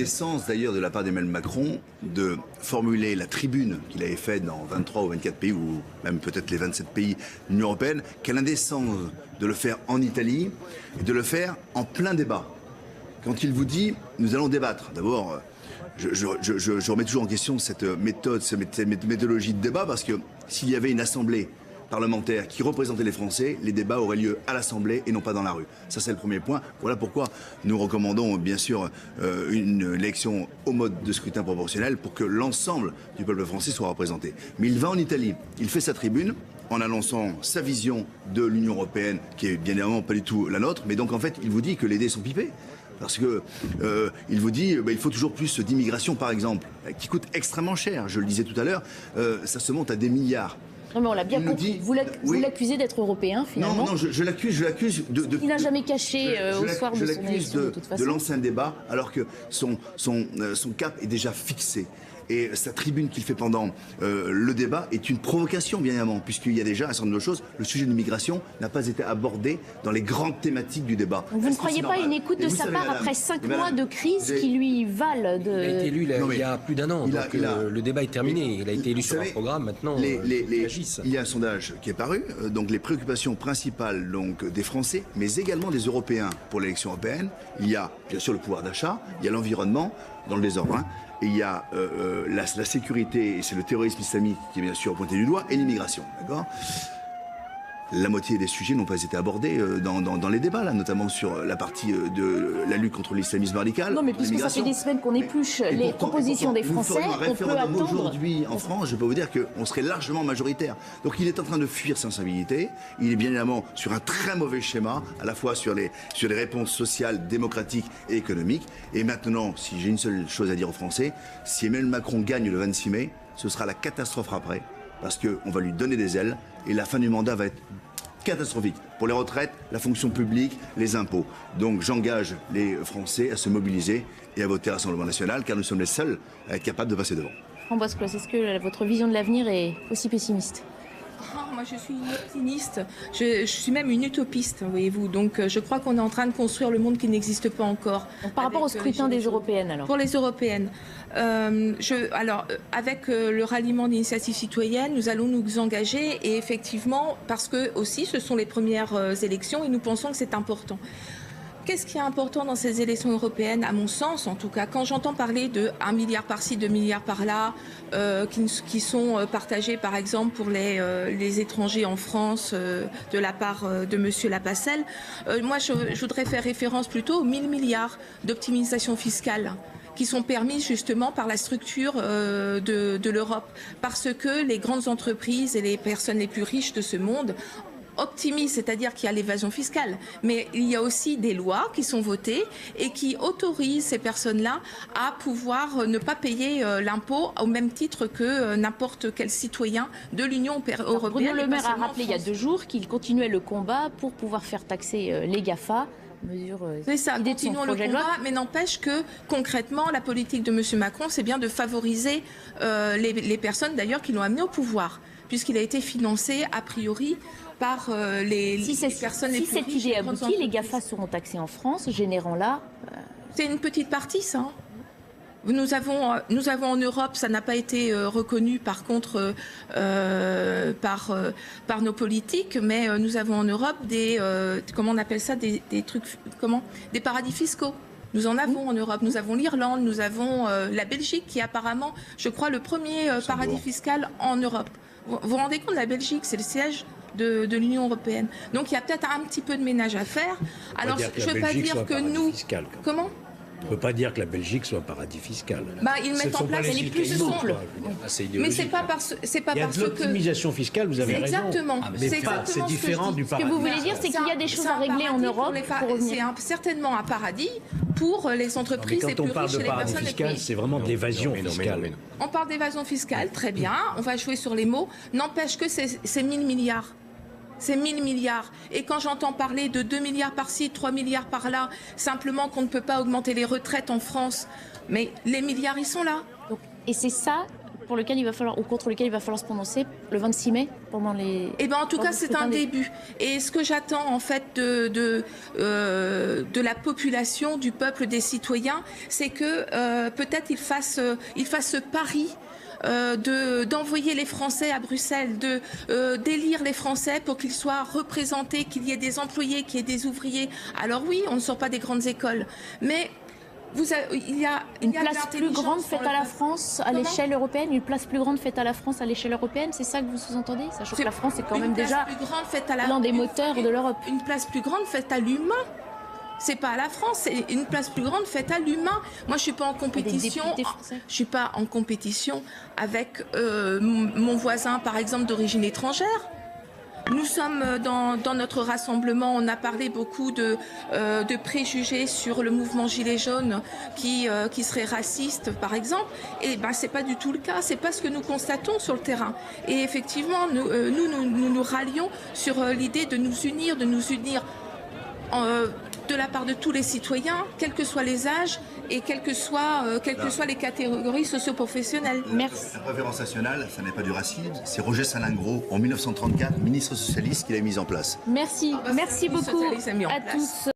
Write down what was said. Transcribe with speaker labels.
Speaker 1: l'indécence d'ailleurs de la part d'Emmanuel Macron de formuler la tribune qu'il avait faite dans 23 ou 24 pays, ou même peut-être les 27 pays de l'Union européenne, quelle indécence de le faire en Italie et de le faire en plein débat. Quand il vous dit « nous allons débattre », d'abord, je remets toujours en question cette méthode, cette méthodologie de débat, parce que s'il y avait une assemblée parlementaire qui représentait les Français, les débats auraient lieu à l'Assemblée et non pas dans la rue. Ça, c'est le premier point. Voilà pourquoi nous recommandons, bien sûr, une élection au mode de scrutin proportionnel pour que l'ensemble du peuple français soit représenté. Mais il va en Italie, il fait sa tribune en annonçant sa vision de l'Union européenne, qui est bien évidemment pas du tout la nôtre, mais donc en fait, il vous dit que les dés sont pipés. Parce que il vous dit il faut toujours plus d'immigration, par exemple, qui coûte extrêmement cher. Je le disais tout à l'heure, ça se monte à des milliards.
Speaker 2: Non mais on l'a bien compris. Vous l'accusez d'être européen finalement.
Speaker 1: Non, je l'accuse de...
Speaker 2: Il n'a jamais caché au soir de son élection de toute façon.
Speaker 1: De lancer un débat alors que son cap est déjà fixé. Et sa tribune qu'il fait pendant le débat est une provocation, bien évidemment, puisqu'il y a déjà un certain nombre de choses. Le sujet de l'immigration n'a pas été abordé dans les grandes thématiques du débat.
Speaker 2: Donc vous ne croyez pas une écoute de sa part après 5 mois de crise qui lui valent de...
Speaker 3: Il a été élu il y a plus d'un an, donc le débat est terminé. Il a été élu sur un programme, maintenant
Speaker 1: il y a un sondage qui est paru, donc les préoccupations principales donc, des Français, mais également des Européens pour l'élection européenne. Il y a bien sûr le pouvoir d'achat, il y a l'environnement, dans le désordre, hein. Et il y a la sécurité, et c'est le terrorisme islamique qui est bien sûr pointé du doigt, et l'immigration, d'accord ? La moitié des sujets n'ont pas été abordés dans les débats, là, notamment sur la partie de la lutte contre l'islamisme radical.
Speaker 2: Non, mais puisque ça fait des semaines qu'on épluche les propositions des Français, on peut attendre...
Speaker 1: Aujourd'hui, en France, je peux vous dire qu'on serait largement majoritaire. Donc il est en train de fuir sa sensibilité. Il est bien évidemment sur un très mauvais schéma, à la fois sur les réponses sociales, démocratiques et économiques. Et maintenant, si j'ai une seule chose à dire aux Français, si Emmanuel Macron gagne le 26 mai, ce sera la catastrophe après. Parce qu'on va lui donner des ailes et la fin du mandat va être catastrophique pour les retraites, la fonction publique, les impôts. Donc j'engage les Français à se mobiliser et à voter à l'Assemblée nationale car nous sommes les seuls à être capables de passer devant.
Speaker 2: Ambroise Claus, est-ce que votre vision de l'avenir est aussi pessimiste ?
Speaker 4: Moi, je suis une optimiste. Je suis même une utopiste, voyez-vous. Donc, je crois qu'on est en train de construire le monde qui n'existe pas encore.
Speaker 2: Donc, par rapport au scrutin des européennes, alors ?
Speaker 4: Pour les européennes. Avec le ralliement d'initiatives citoyennes, nous allons nous engager. Et effectivement, parce que aussi, ce sont les premières élections et nous pensons que c'est important. Qu'est-ce qui est important dans ces élections européennes, à mon sens en tout cas, quand j'entends parler de 1 milliard par-ci, 2 milliards par-là, qui sont partagés par exemple pour les étrangers en France de la part de monsieur Lapacelle, moi je voudrais faire référence plutôt aux 1000 milliards d'optimisation fiscale qui sont permis justement par la structure de l'Europe, parce que les grandes entreprises et les personnes les plus riches de ce monde optimise, c'est-à-dire qu'il y a l'évasion fiscale, mais il y a aussi des lois qui sont votées et qui autorisent ces personnes-là à pouvoir ne pas payer l'impôt au même titre que n'importe quel citoyen de l'Union européenne.
Speaker 2: Bruno Le Maire a rappelé il y a 2 jours qu'il continuait le combat pour pouvoir faire taxer les GAFA.
Speaker 4: C'est ça, continuons le combat, mais n'empêche que concrètement, la politique de M. Macron, c'est bien de favoriser les personnes d'ailleurs qui l'ont amené au pouvoir, puisqu'il a été financé a priori par les personnes les plus riches.
Speaker 2: Si cette idée aboutit, les GAFA seront taxés en France, générant là...
Speaker 4: C'est une petite partie, ça. Nous avons en Europe, ça n'a pas été reconnu par contre par nos politiques, mais nous avons en Europe des comment on appelle ça, des trucs, des paradis fiscaux. Nous en avons en Europe. Nous avons l'Irlande, nous avons la Belgique qui est apparemment, je crois, le premier paradis fiscal en Europe. Vous vous rendez compte, la Belgique, c'est le siège de l'Union européenne. Donc il y a peut-être un petit peu de ménage à faire. Alors je ne veux pas dire que nous... Comment ?
Speaker 5: On ne peut pas dire que la Belgique soit un paradis fiscal.
Speaker 4: Ils mettent en place les plus souples. Mais c'est pas parce que...
Speaker 5: Il y a de l'optimisation fiscale, vous avez raison.
Speaker 4: Exactement.
Speaker 5: C'est différent du paradis.
Speaker 2: Ce que vous voulez dire, c'est qu'il y a des choses à régler en Europe.
Speaker 4: C'est certainement un paradis pour les entreprises les plus riches et les personnes les plus riches.
Speaker 5: Quand on parle de paradis fiscal, c'est vraiment de l'évasion fiscale.
Speaker 4: On parle d'évasion fiscale, très bien. On va jouer sur les mots. N'empêche que c'est 1000 milliards. C'est 1000 milliards. Et quand j'entends parler de 2 milliards par-ci, 3 milliards par-là, simplement qu'on ne peut pas augmenter les retraites en France, mais les milliards, ils sont là.
Speaker 2: Et c'est ça, pour lequel il va falloir, ou contre lequel il va falloir se prononcer le 26 mai pendant les...
Speaker 4: Eh ben, en tout cas, c'est un début. Et ce que j'attends en fait de la population, du peuple, des citoyens, c'est que peut-être ils fassent ce pari d'envoyer les Français à Bruxelles, d'élire les Français pour qu'ils soient représentés, qu'il y ait des employés, qu'il y ait des ouvriers. Alors oui, on ne sort pas des grandes écoles, mais il y a
Speaker 2: une place plus grande faite à la France à l'échelle européenne, une place plus grande faite à la France à l'échelle européenne, c'est ça que vous sous-entendez? Sachant que la France est quand même déjà l'un des moteurs de l'Europe.
Speaker 4: Une place plus grande faite à l'humain. C'est pas à la France, c'est une place plus grande faite à l'humain. Moi, je suis pas en compétition. Je suis pas en compétition avec mon voisin, par exemple, d'origine étrangère. Nous sommes dans notre rassemblement, on a parlé beaucoup de préjugés sur le mouvement Gilets jaunes qui serait raciste, par exemple. Et ben, c'est pas du tout le cas, c'est pas ce que nous constatons sur le terrain. Et effectivement, nous rallions sur l'idée de nous unir de la part de tous les citoyens, quels que soient les âges et quelles que soient les catégories socio-professionnelles.
Speaker 1: Merci. La préférence nationale, ça n'est pas du racisme, c'est Roger Salingro, en 1934, ministre socialiste, qui l'a mise en place.
Speaker 2: Merci, merci beaucoup à tous.